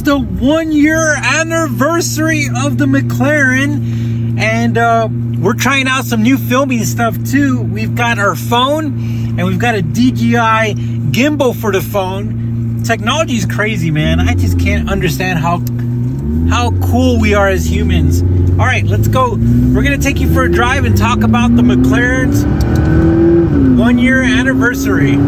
the 1-year anniversary of the McLaren, and we're trying out some new filming stuff too. We've got our phone and we've got a DJI gimbal for the phone. Technology is crazy, man. I just can't understand how cool we are as humans. All right, let's go. We're gonna take you for a drive and talk about the McLaren's 1-year anniversary.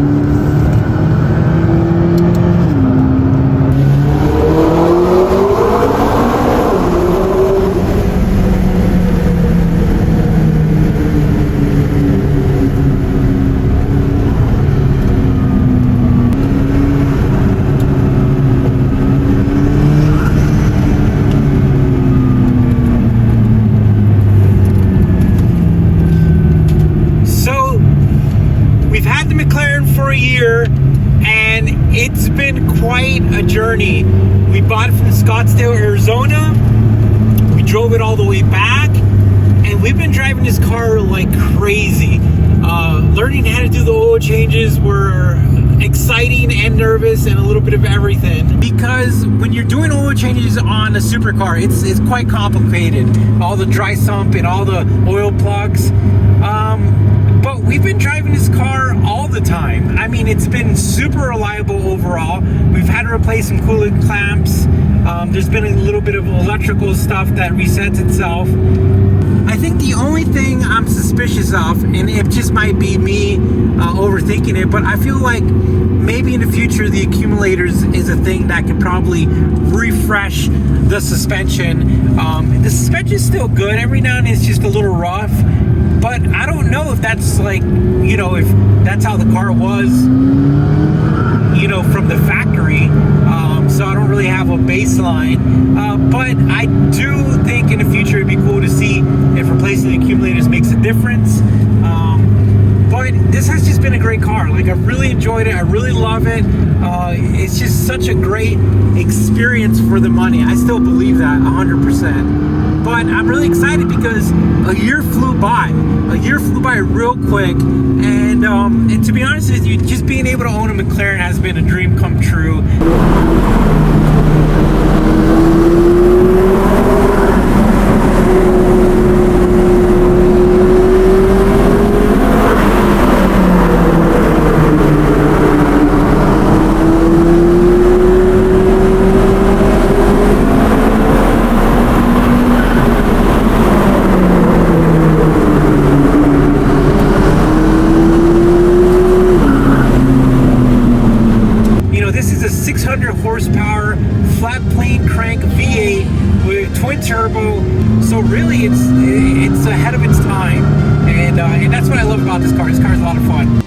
For a year, and it's been quite a journey. We bought it from Scottsdale, Arizona. We drove it all the way back, and we've been driving this car like crazy. Learning how to do the oil changes were exciting and nervous and a little bit of everything, because when you're doing oil changes on a supercar, it's quite complicated. All the dry sump and all the oil plugs. But we've been driving this car all the time. I mean, it's been super reliable overall. We've had to replace some coolant clamps. There's been a little bit of electrical stuff that resets itself. I think the only thing I'm suspicious of, and it just might be me overthinking it, but I feel like maybe in the future the accumulators is a thing that could probably refresh the suspension. The suspension's still good. Every now and then it's just a little rough. But I don't know if that's like, if that's how the car was, from the factory. So I don't really have a baseline. But I do think in the future it'd be cool to see if replacing the accumulators makes a difference. But this has just been a great car. Like, I really enjoyed it. I really love it. It's just such a great experience for the money. I still believe that 100%. But I'm really excited because a year flew by. A year flew by real quick. And to be honest with you, just being able to own a McLaren has been a dream come true. This is a 600 horsepower flat plane crank V8 with twin turbo. So really it's ahead of its time. And that's what I love about this car. This car is a lot of fun.